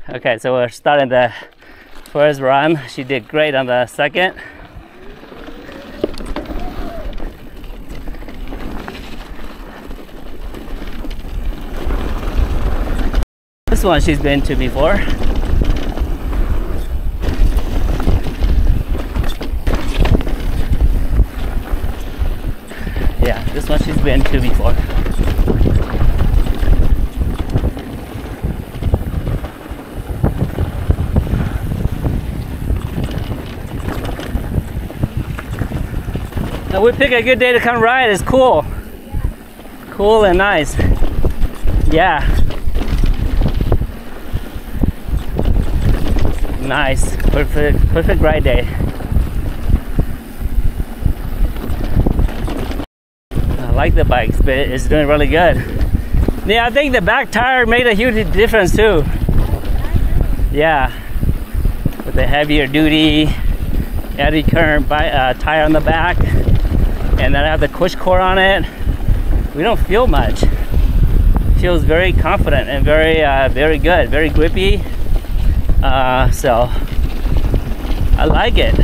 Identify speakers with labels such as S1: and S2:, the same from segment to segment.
S1: Okay, so we're starting the first run. She did great on the second. This one she's been to before. Yeah, this one she's been to before. Now we pick a good day to come ride. It's cool. Cool and nice. Yeah. Nice. Perfect ride day. I like the bikes, but it's doing really good. Yeah, I think the back tire made a huge difference too. Yeah. With the heavier duty eddy current tire on the back. And then I have the push core on it. We don't feel much. It feels very confident and very good, very grippy. So I like it.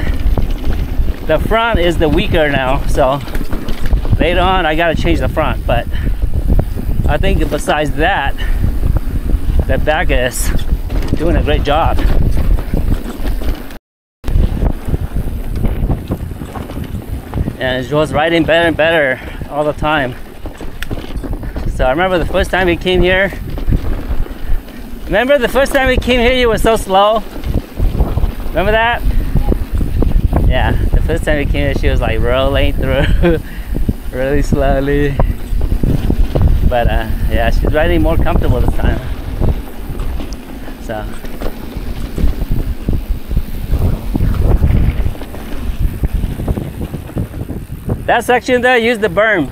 S1: The front is the weaker now, so later on I gotta change the front. But I think besides that, the back is doing a great job. And it was riding better and better all the time. So I remember the first time we came here. Remember the first time we came here, you were so slow? Remember that? Yeah, the first time we came here, she was like rolling through really slowly. But yeah, she's riding more comfortable this time. So. That section there, use the berm.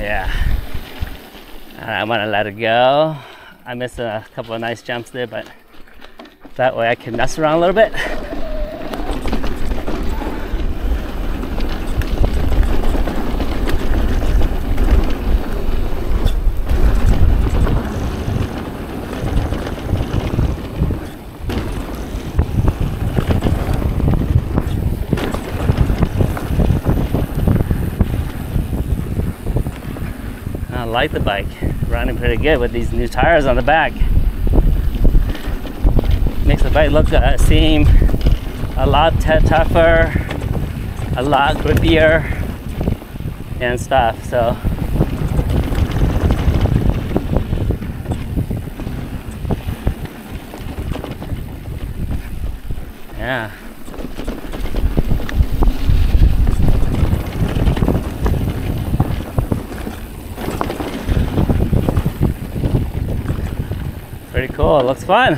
S1: Yeah. I'm gonna let it go. I missed a couple of nice jumps there, but that way I can mess around a little bit. I like the bike, running pretty good with these new tires on the back. Makes the bike look seem a lot tougher, a lot grippier and stuff. So yeah. Pretty cool, it looks fun.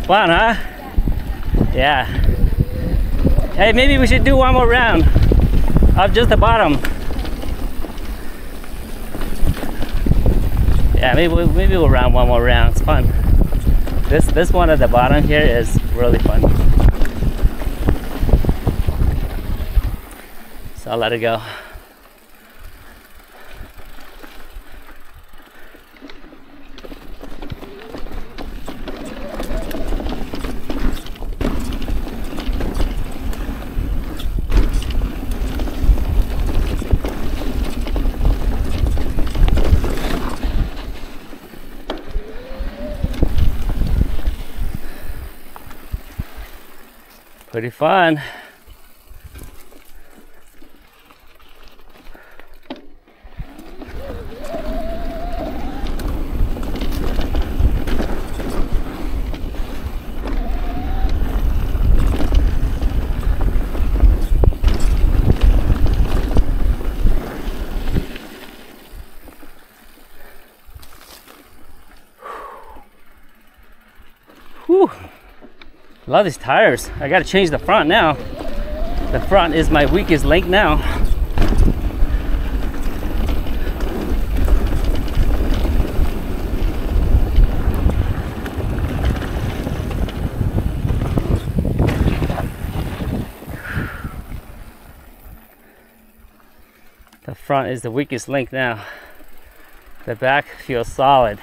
S1: Fun, huh? Yeah. Hey, maybe we should do one more round of just the bottom. Yeah, maybe we'll round one more round. It's fun. This one at the bottom here is really fun. So I'll let it go. Pretty fun. Whew. Love these tires. I gotta change the front now. The front is my weakest link now. front is the weakest link now. The back feels solid.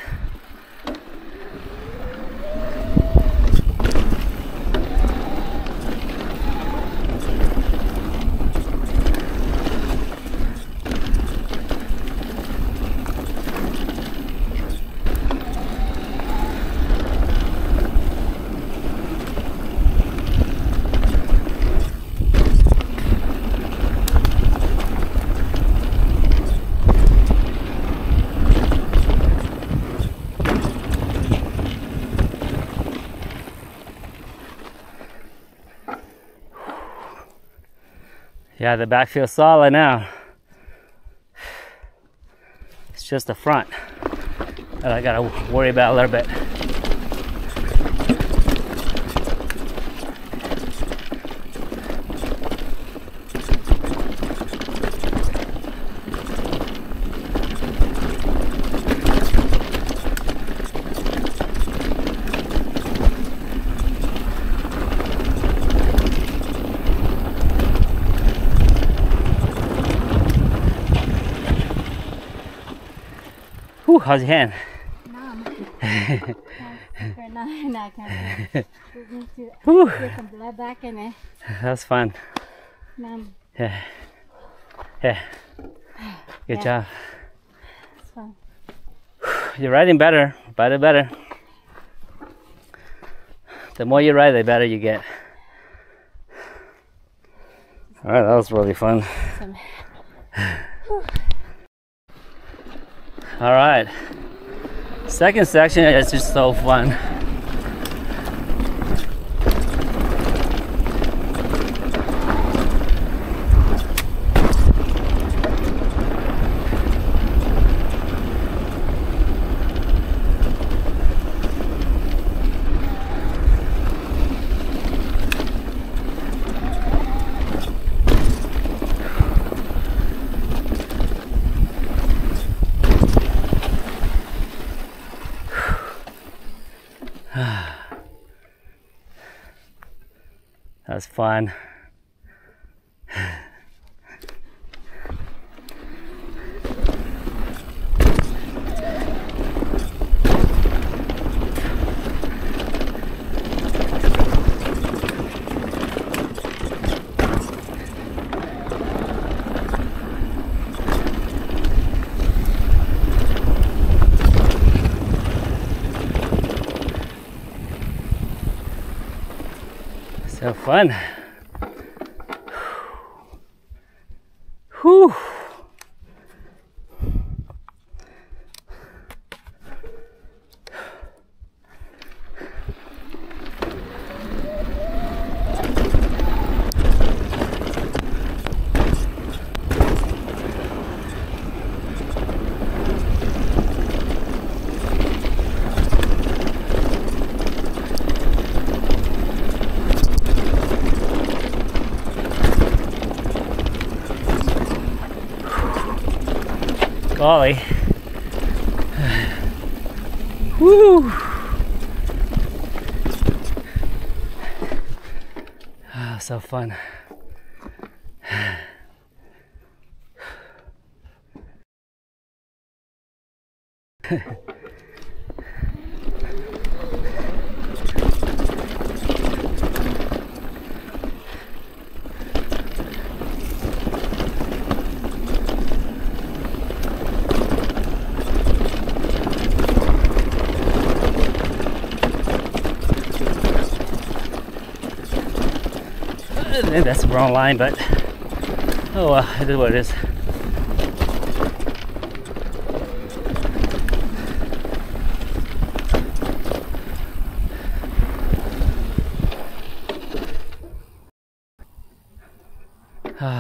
S1: Yeah, the back feels solid now. It's just the front that I gotta worry about a little bit. Whew, how's your hand?
S2: Numb. I can't. We need to get some blood back in it.
S1: That's fun.
S2: Numb.
S1: Yeah. Yeah. Good job.
S2: It's fun.
S1: You're riding better. Better. The more you ride, the better you get. Alright, that was really fun. Alright. Second section is just so fun. That was fun. So fun. Whew. Golly. Woo! Oh, so fun. That's the wrong line, but oh well, it is what it is.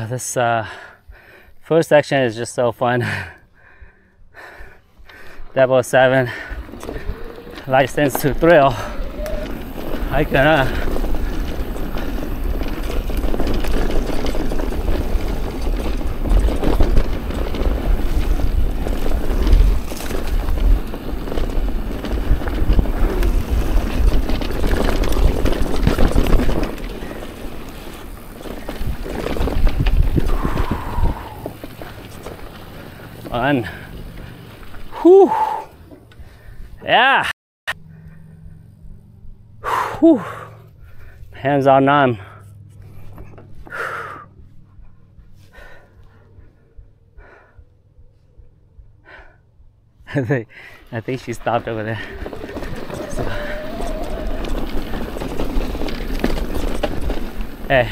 S1: This first section is just so fun. 007 license to thrill. I can fun. Whew. Yeah. Whew. Hands are numb. I think she stopped over there. So. Hey.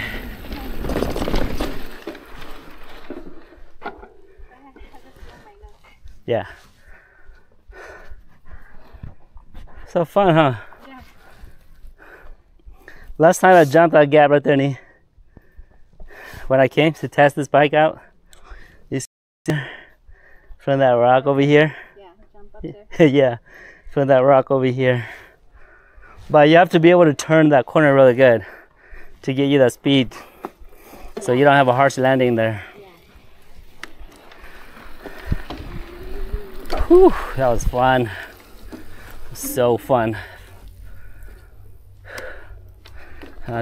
S1: Yeah. So fun, huh?
S2: Yeah.
S1: Last time I jumped that gap right there, Nee. When I came to test this bike out, you see from that rock over here.
S2: Yeah, jump up there.
S1: Yeah, from that rock over here. But you have to be able to turn that corner really good to get you that speed, so you don't have a harsh landing there.
S2: Yeah.
S1: Whew, that was fun. So fun.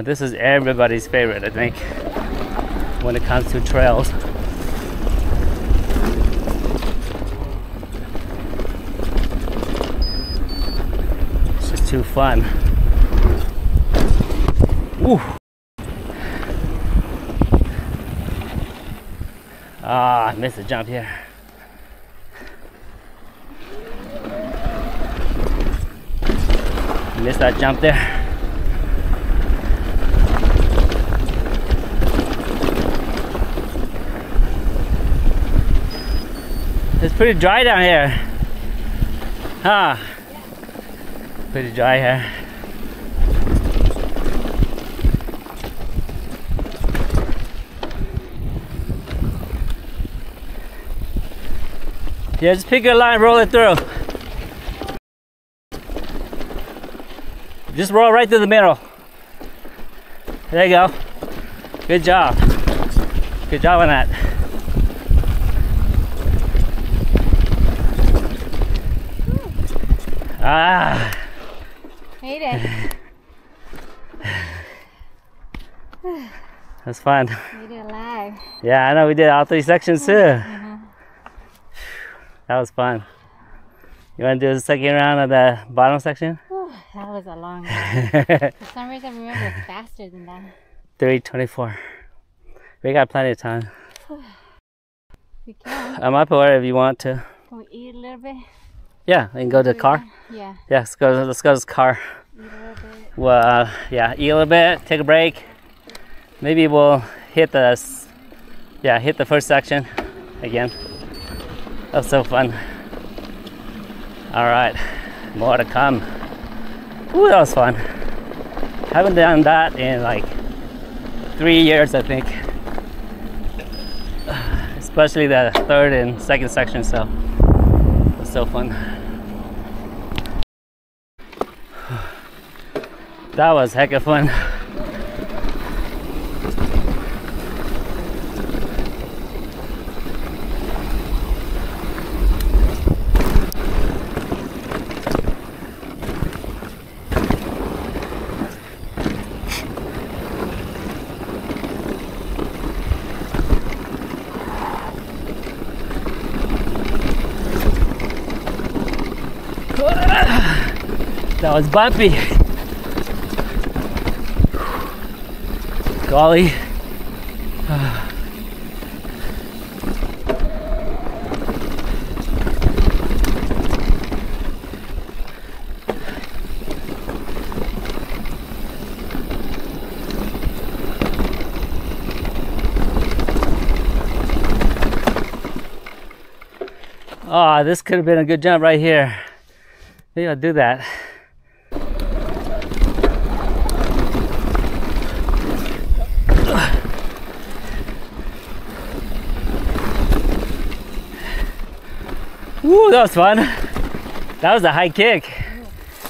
S1: This is everybody's favorite, I think, when it comes to trails. It's just too fun. Ooh. Ah, I missed a jump here. Missed that jump there. It's pretty dry down here. Huh? Pretty dry here. Yeah, just pick your line, roll it through. Just roll right through the middle. There you go. Good job. Good job on that. Ah.
S2: Made it.
S1: That's fun.
S2: Made it alive.
S1: Yeah, I know we did all 3 sections too. That was fun. You want to do the second round of the bottom section?
S2: Whew, that was a long ride. For some reason, I remember it was faster than that.
S1: 3:24. We got plenty of time.
S2: We can.
S1: I'm up for it if you want to.
S2: Can we eat a little bit?
S1: Yeah, we can go to the car.
S2: Yeah.
S1: Yeah, let's go to the car.
S2: Eat a little bit.
S1: Well, yeah, eat a little bit, take a break. Maybe we'll hit the first section again. That was so fun. All right, more to come. Ooh, that was fun. Haven't done that in like 3 years, I think. Especially the third and second section, so it was so fun. That was hecka fun. That was bumpy. Golly. Oh, this could have been a good jump right here. Maybe I'll do that. Woo, that was fun. That was a high kick.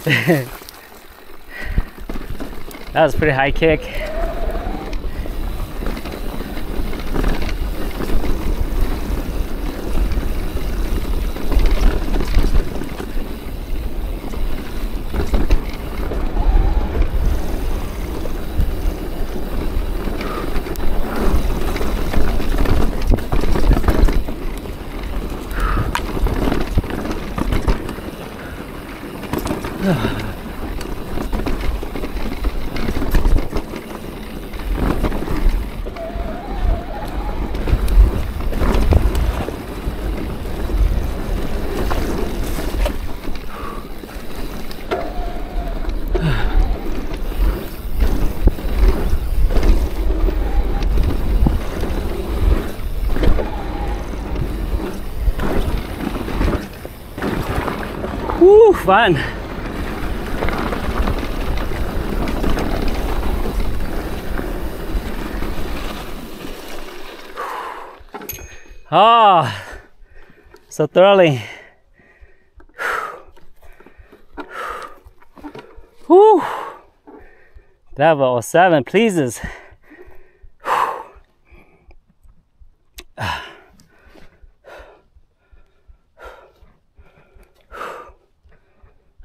S1: That was a pretty high kick. fun. Oh, so thrilling. Whew. Level 07 pleases.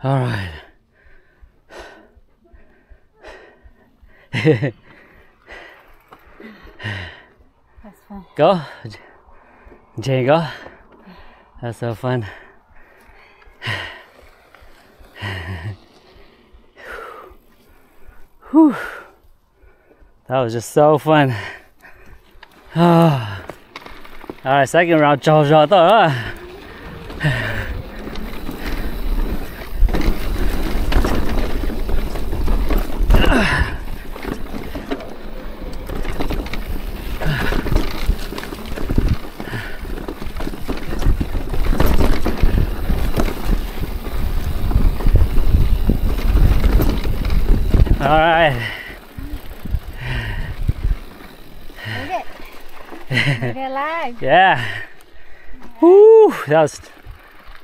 S1: All right.
S2: That's fun.
S1: Go. Jay, go. That's so fun. Whew. That was just so fun. Oh. All right, second round, Chao Chao. All right.
S2: Made it. Made it alive.
S1: Yeah. Woo, that was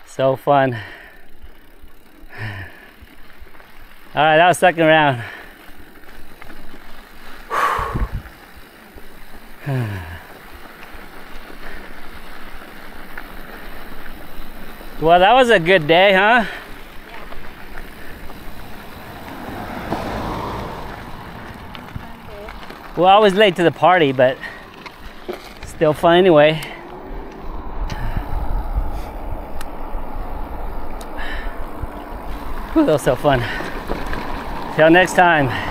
S1: so fun. All right, that was second round. Well, that was a good day, huh? Well, I was late to the party, but still fun anyway. Whew, that was so fun. Till next time.